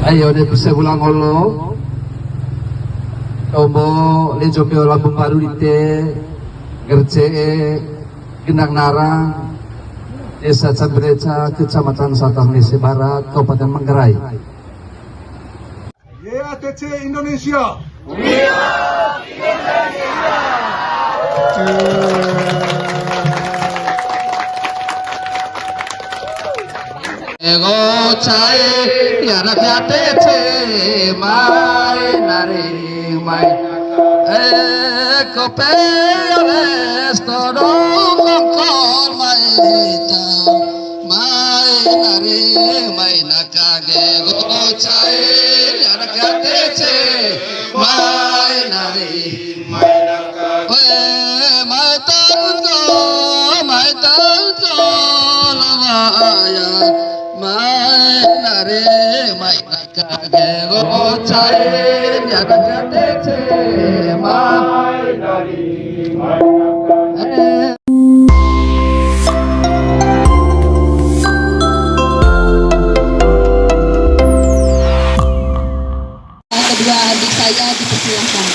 Ayo deh bisa ulang holo. Tomo lejo ke Lampung Baru dite gerce Gendang Narang Desa Cambreca Kecamatan Satangnese Barat Kabupaten Manggarai. YATC Indonesia. Ego cai yana YATC mai nari mai eko peoles todong kol mai ta mai nari mai nakage go cai yana YATC mai nari mai nakage mai tango lamaya mai nari mai nakage go cai yana YATC mai nari mai nakage. Kedua adik saya dipersilakan.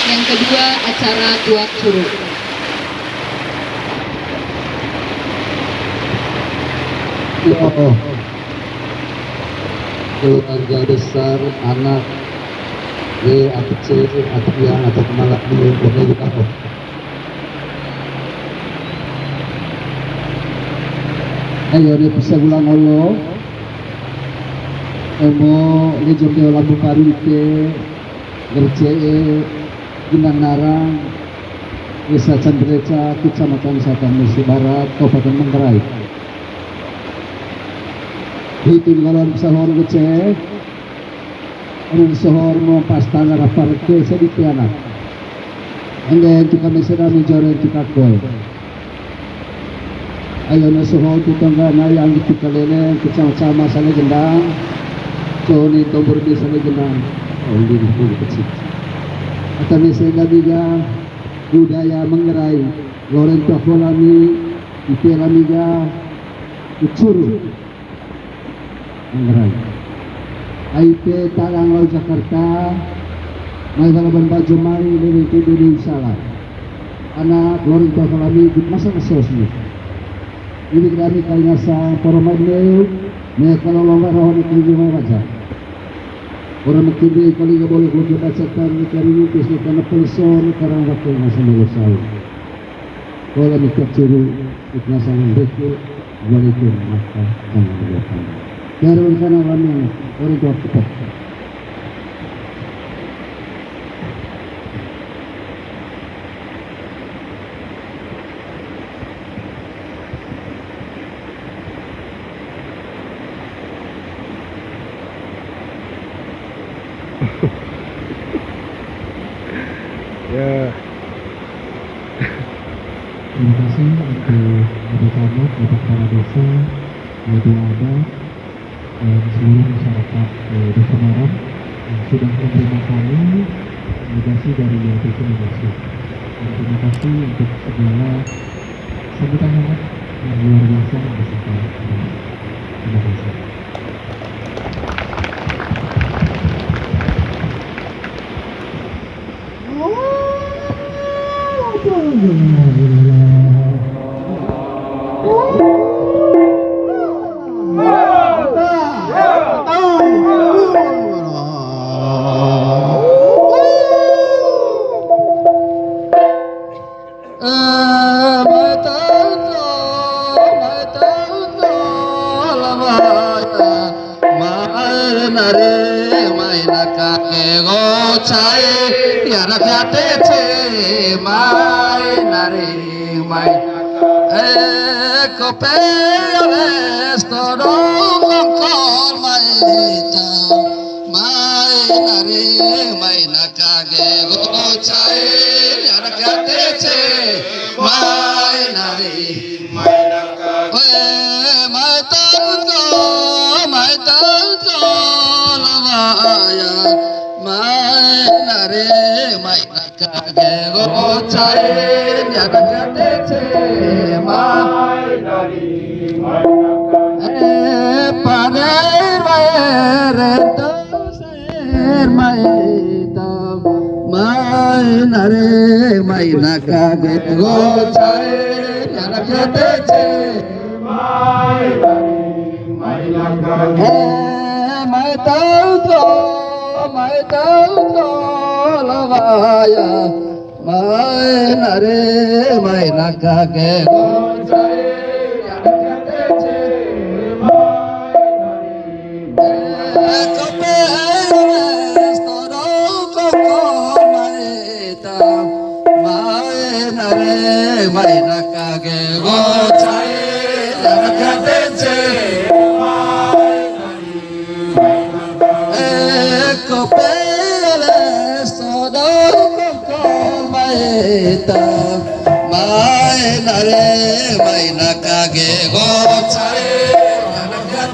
Yang kedua, acara Tuak Curug. Keluarga besar anak YATC atau yang atau malak di Indonesia. Ayo dia bisa ulang holo. Emo lejo ke Lampung Baru dite gerce Gendang Narang Desa Cambreca Kecamatan Satangnese Barat Kabupaten Manggarai. Hitin galon sahor gece orang sahor mau pasta nara parke sedikit anak ande kita mesra menjore kita kol ayo na sahor kita ngana yang kita lele kecama-cama sana gendang coni tombor di sana gendang oh ini kecil atau mesra juga budaya Manggarai loren takolami ipelamiga ucuru Manggarai. IP Talang Laut Jakarta, mai balaban baju mari dari Kediri Salah. Anak Lorin Takalami di masa sosmed. Ini kami kali nasa poromadeu, me kalau longgar rawan iklim mai raja. Orang mekini kali nggak boleh kudu bacakan kari ini bisnis karena pelison karena waktu masa melosai. Kalau mikir curu iknasan beku, boleh tu maka jangan lupa. Karun kana kami orang tua kita. Ya. Terima kasih untuk Bapak Camat, Bapak Kepala Desa, Ibu Ada, dan seluruh masyarakat Desa Narang yang sudah menerima kami delegasi dari YATC Indonesia. Dan terima kasih untuk segala sambutan hangat yang luar biasa yang disampaikan. Terima kasih. Nare mai nakake go cha cair ya rakyat mai nari mai kopeles todong kongkol mai mai nari mai nakage go cair ya rakyat mai nari mai tango lavaya mai nare mai nakage go cair ya rakyat mai nari mai nakage paner to ser mai tam mai nare mai nakage go cair ya rakyat mai nari mai nakage mai tango lavaya mai nare mai nakage go cair ya rakyat mai nari kopeles todong kongkol mai nare mai nakage go cair ya rakyat kopeles todong kongkol mai nare mai nakage go cair ya rakyat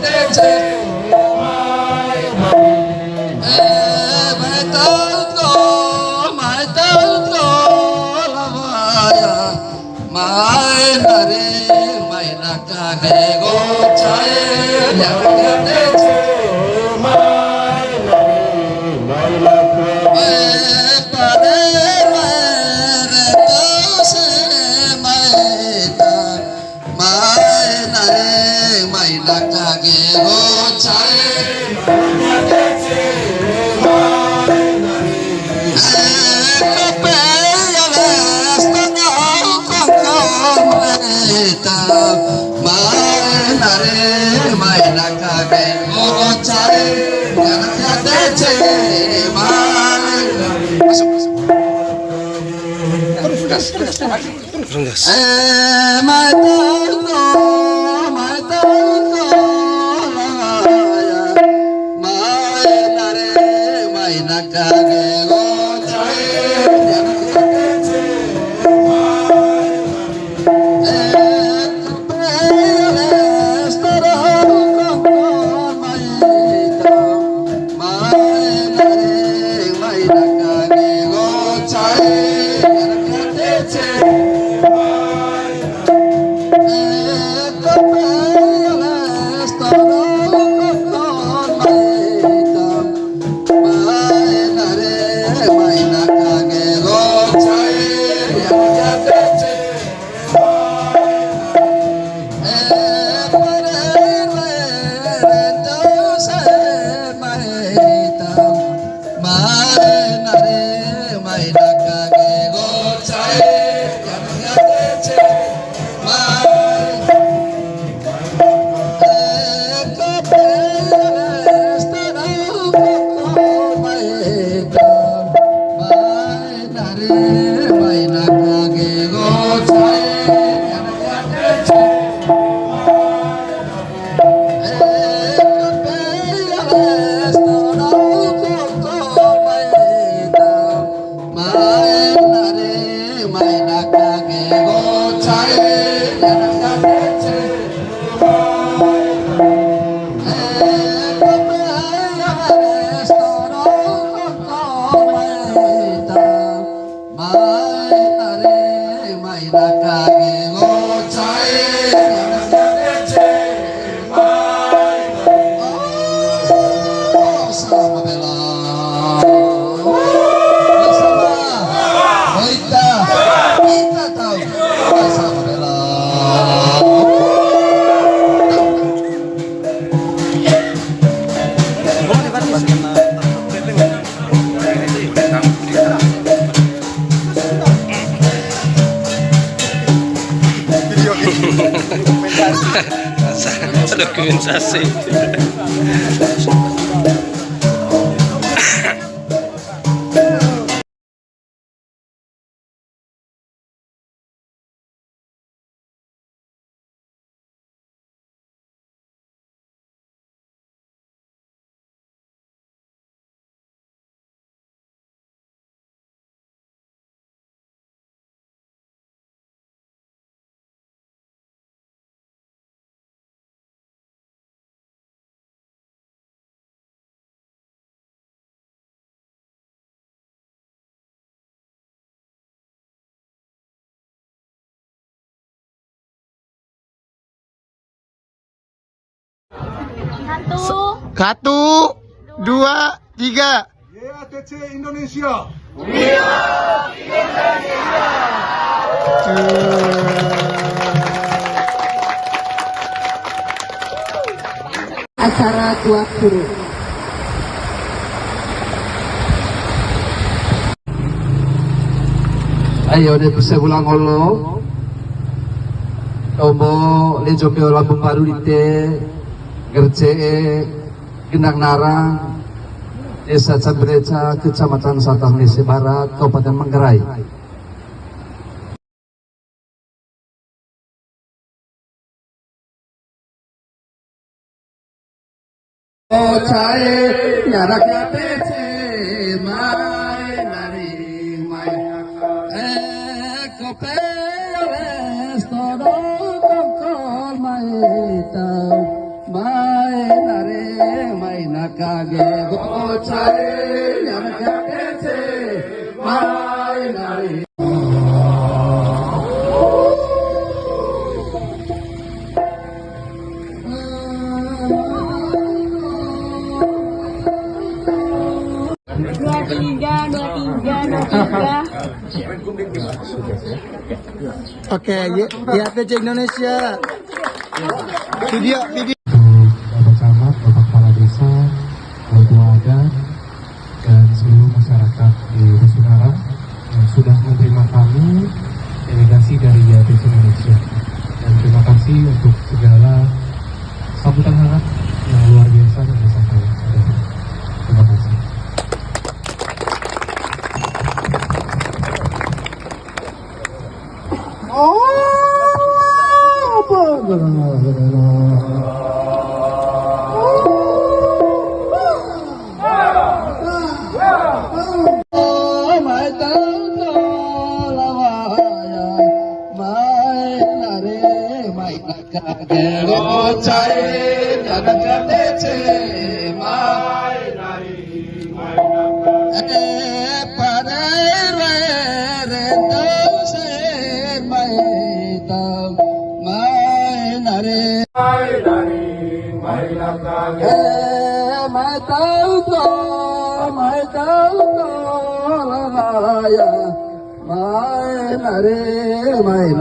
mai tango lavaya mai nare mai nakage go cair ya rakyat mai nakage go Dokumentasi. Satu, dua, tiga. YATC Indonesia. Acara tuak curug. Ayo deh bisa ulang olo. Tomo lejo ke Lampung Baru dite gerce Gendang Narang Desa Cambreca Kecamatan Sabang Nese Barat Kabupaten Manggarai. Oh cae nyarak ya pece mai nari mai kopeles todo kol mai tau mai nare mai nakage go cae nyarak ya pece mai nari. Oke, YATC Indonesia. Video. Bapak Camat, Bapak Kepala Desa, Ketua Adat, dan seluruh masyarakat di Rusunarang yang sudah menerima kami delegasi dari YATC Indonesia. Dan terima kasih untuk segala sambutan hangat yang luar biasa yang disampaikan. Terima kasih. Mai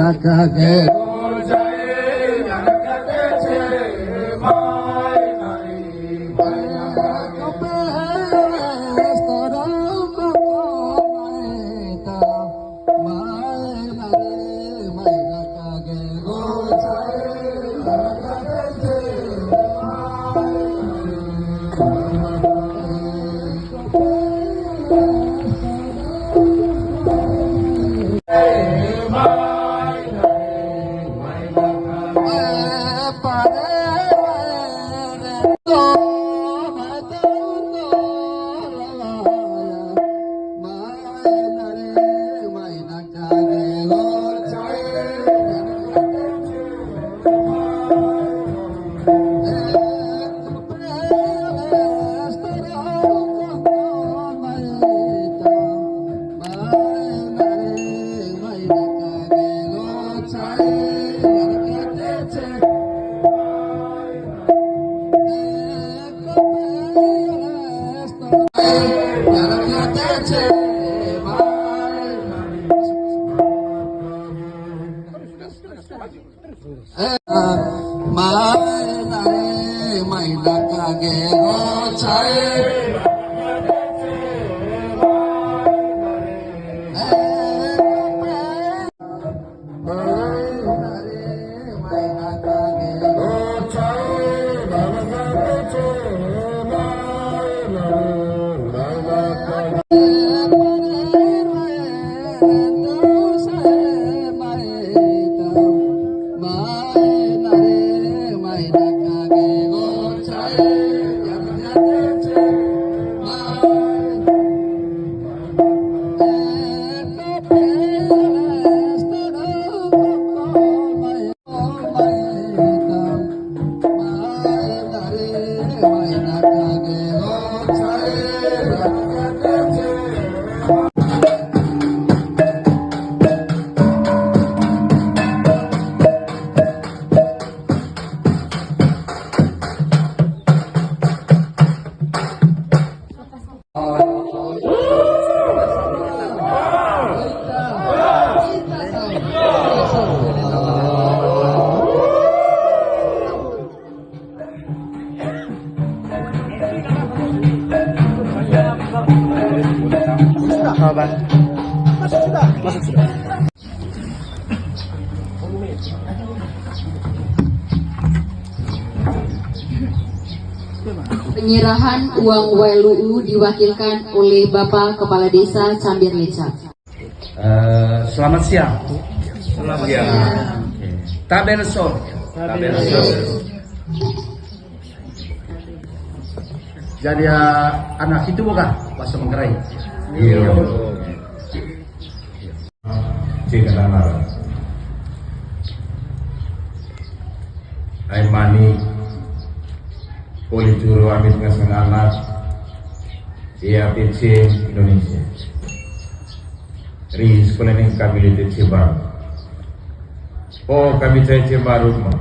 jawaban. Penyerahan uang WLUU diwakilkan oleh Bapak Kepala Desa Cambir Leca. Selamat siang. Selamat siang. Tabelso. Jadi anak itu bukan bahasa Manggarai. Iya. Cik nama. Ai mani Polituru amit ngasang anak Ia PC Indonesia Ri sekolah ini kami di Cibar. Oh kami saya Cibar rumah